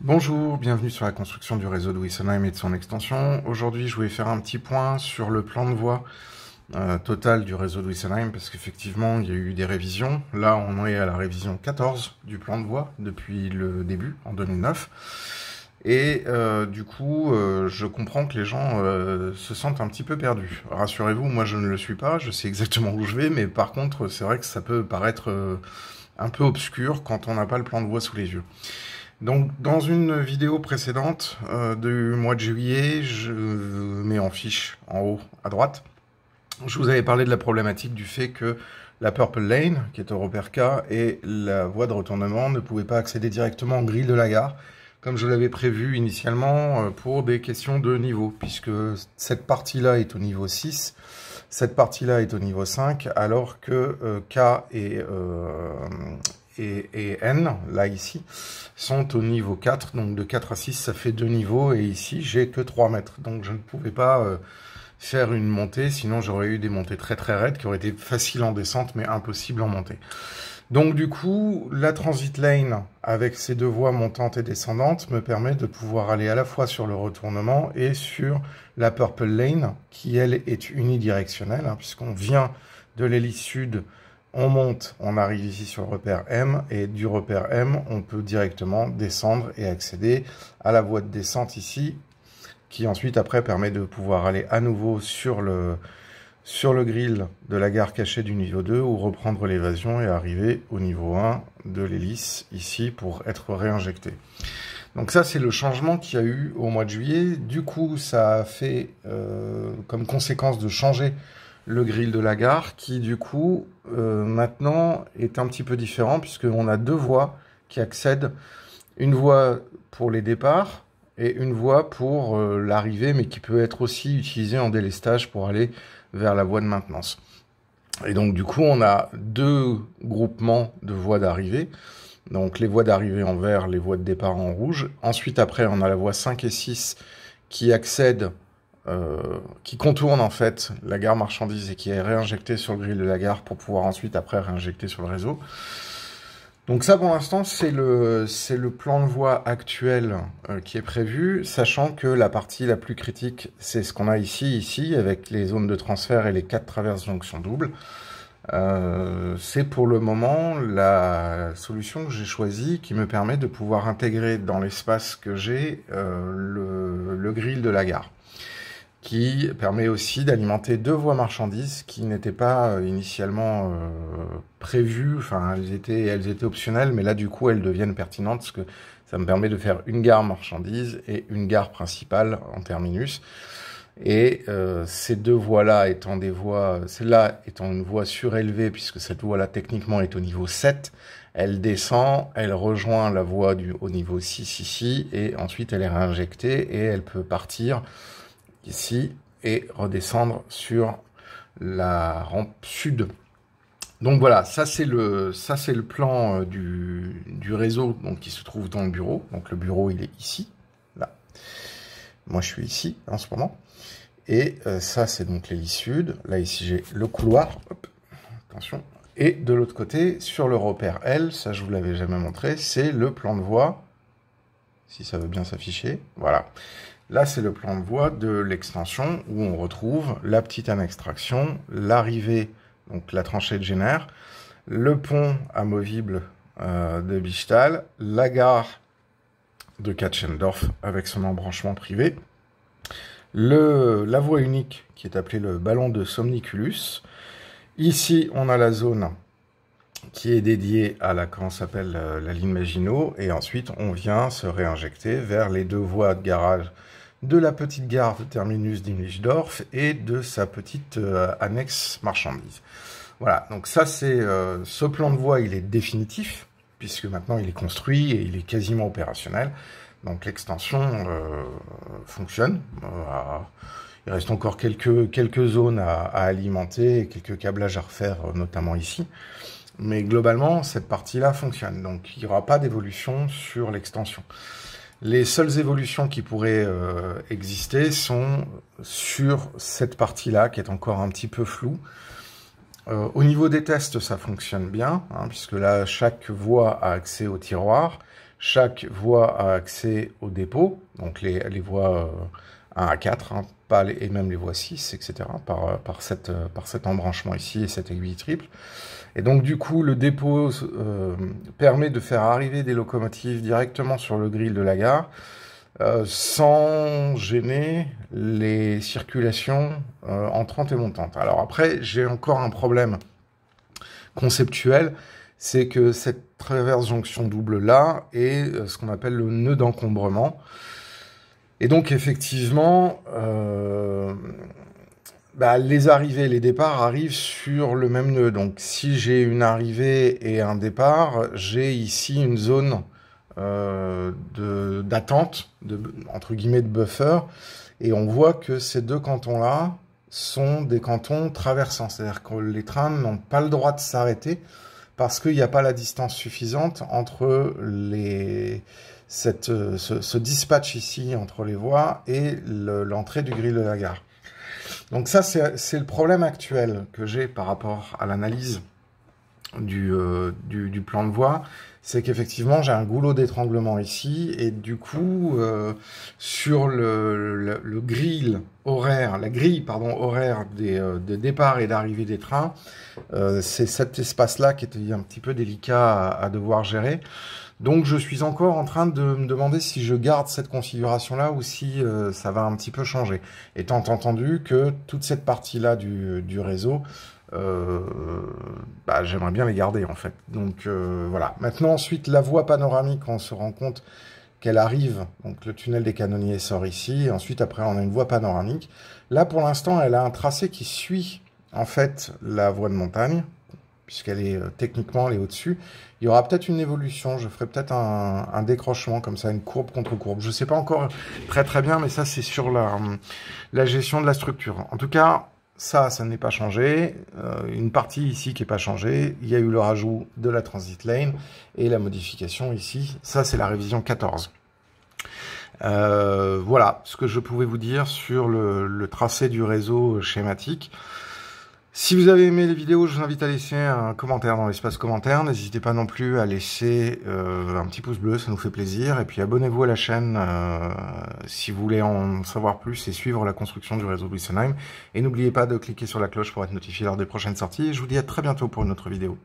Bonjour, bienvenue sur la construction du réseau de Wessenheim et de son extension. Aujourd'hui, je voulais faire un petit point sur le plan de voie total du réseau de Wessenheim parce qu'effectivement, il y a eu des révisions. Là, on est à la révision 14 du plan de voie depuis le début, en 2009. Et du coup, je comprends que les gens se sentent un petit peu perdus. Rassurez-vous, moi je ne le suis pas, je sais exactement où je vais, mais par contre, c'est vrai que ça peut paraître un peu obscur quand on n'a pas le plan de voie sous les yeux. Donc, dans une vidéo précédente du mois de juillet, je mets en fiche en haut à droite, je vous avais parlé de la problématique du fait que la Purple Lane, qui est au repère K, et la voie de retournement ne pouvaient pas accéder directement en grille de la gare, comme je l'avais prévu initialement pour des questions de niveau, puisque cette partie-là est au niveau 6, cette partie-là est au niveau 5, alors que K et N, là ici, sont au niveau 4, donc de 4 à 6 ça fait 2 niveaux, et ici j'ai que 3 mètres, donc je ne pouvais pas faire une montée, sinon j'aurais eu des montées très très raides qui auraient été faciles en descente mais impossibles en montée. Donc du coup, la transit lane avec ses deux voies montantes et descendantes me permet de pouvoir aller à la fois sur le retournement et sur la Purple Lane qui elle est unidirectionnelle, hein, puisqu'on vient de l'hélice sud, on monte, on arrive ici sur le repère M, et du repère M, on peut directement descendre et accéder à la voie de descente ici, qui ensuite après permet de pouvoir aller à nouveau sur le grill de la gare cachée du niveau 2 ou reprendre l'évasion et arriver au niveau 1 de l'hélice ici pour être réinjecté. Donc ça c'est le changement qu'il y a eu au mois de juillet. Du coup ça a fait comme conséquence de changer le grill de la gare qui du coup maintenant est un petit peu différent puisqu'on a deux voies qui accèdent. Une voie pour les départs et une voie pour l'arrivée, mais qui peut être aussi utilisée en délestage pour aller vers la voie de maintenance. Et donc du coup, on a deux groupements de voies d'arrivée. Donc les voies d'arrivée en vert, les voies de départ en rouge. Ensuite, après, on a la voie 5 et 6 qui accèdent, qui contournent en fait la gare marchandise et qui est réinjectée sur le grill de la gare pour pouvoir ensuite après réinjecter sur le réseau. Donc ça, pour l'instant, c'est le plan de voie actuel qui est prévu, sachant que la partie la plus critique, c'est ce qu'on a ici, avec les zones de transfert et les 4 traverses jonction double. C'est pour le moment la solution que j'ai choisie qui me permet de pouvoir intégrer dans l'espace que j'ai le grill de la gare, qui permet aussi d'alimenter deux voies marchandises qui n'étaient pas initialement prévues, enfin elles étaient optionnelles, mais là du coup elles deviennent pertinentes parce que ça me permet de faire une gare marchandise et une gare principale en terminus. Et ces deux voies-là étant des voies, celle-là étant une voie surélevée puisque cette voie-là techniquement est au niveau 7, elle descend, elle rejoint la voie au niveau 6 ici, et ensuite elle est réinjectée et elle peut partir ici et redescendre sur la rampe sud. Donc voilà, ça c'est le plan du réseau donc, qui se trouve dans le bureau. Donc le bureau il est ici, là. Moi je suis ici en ce moment. Et ça c'est donc l'hélice sud. Là ici j'ai le couloir. Hop, attention. Et de l'autre côté, sur le repère L, ça je vous l'avais jamais montré, c'est le plan de voie. Si ça veut bien s'afficher, voilà. Là, c'est le plan de voie de l'extension où on retrouve la petite annexe traction, l'arrivée, donc la tranchée de Jenner, le pont amovible de Bichtal, la gare de Katschendorf avec son embranchement privé, la voie unique qui est appelée le ballon de Somniculus. Ici, on a la zone qui est dédiée à comment s'appelle la ligne Maginot, et ensuite on vient se réinjecter vers les deux voies de garage de la petite gare de terminus d'Imlichdorf et de sa petite annexe marchandise. Voilà, donc ça c'est ce plan de voie, il est définitif puisque maintenant il est construit et il est quasiment opérationnel. Donc l'extension fonctionne. Il reste encore quelques zones à alimenter et quelques câblages à refaire, notamment ici. Mais globalement, cette partie-là fonctionne. Donc il n'y aura pas d'évolution sur l'extension. Les seules évolutions qui pourraient exister sont sur cette partie-là, qui est encore un petit peu floue. Au niveau des tests, ça fonctionne bien, hein, puisque là, chaque voie a accès au tiroir. chaque voie a accès au dépôt, donc les voies 1 à 4, hein, pas et même les voies 6, etc., par cet embranchement ici et cette aiguille triple. Et donc du coup, le dépôt permet de faire arriver des locomotives directement sur le grill de la gare, sans gêner les circulations entrantes et montantes. Alors après, j'ai encore un problème conceptuel, c'est que cette traverse jonction double là est ce qu'on appelle le nœud d'encombrement. Et donc effectivement, les arrivées et les départs arrivent sur le même nœud. Donc si j'ai une arrivée et un départ, j'ai ici une zone d'attente, entre guillemets de buffer, et on voit que ces deux cantons-là sont des cantons traversants, c'est-à-dire que les trains n'ont pas le droit de s'arrêter parce qu'il n'y a pas la distance suffisante entre ce dispatch ici entre les voies et l'entrée du grill de la gare. Donc ça, c'est le problème actuel que j'ai par rapport à l'analyse du plan de voie, c'est qu'effectivement j'ai un goulot d'étranglement ici et du coup sur le grill horaire, la grille horaire des départs et d'arrivée des trains, c'est cet espace-là qui était un petit peu délicat à devoir gérer. Donc je suis encore en train de me demander si je garde cette configuration-là ou si ça va un petit peu changer. Étant entendu que toute cette partie-là du réseau, j'aimerais bien les garder en fait. Donc voilà. Maintenant ensuite la voie panoramique, on se rend compte qu'elle arrive, donc le tunnel des Canonniers sort ici, et ensuite après on a une voie panoramique. Là pour l'instant elle a un tracé qui suit en fait la voie de montagne, puisqu'elle est techniquement elle est au-dessus. Il y aura peut-être une évolution, je ferai peut-être un décrochement comme ça, une courbe contre courbe. Je ne sais pas encore très bien, mais ça c'est sur la gestion de la structure. En tout cas, ça n'est pas changé. Une partie ici qui n'est pas changée. Il y a eu le rajout de la transit lane et la modification ici. Ça, c'est la révision 14. Voilà ce que je pouvais vous dire sur le tracé du réseau schématique. Si vous avez aimé les vidéos, je vous invite à laisser un commentaire dans l'espace commentaire. N'hésitez pas non plus à laisser un petit pouce bleu, ça nous fait plaisir. Et puis abonnez-vous à la chaîne si vous voulez en savoir plus et suivre la construction du réseau Wüstenheim. Et n'oubliez pas de cliquer sur la cloche pour être notifié lors des prochaines sorties. Et je vous dis à très bientôt pour une autre vidéo.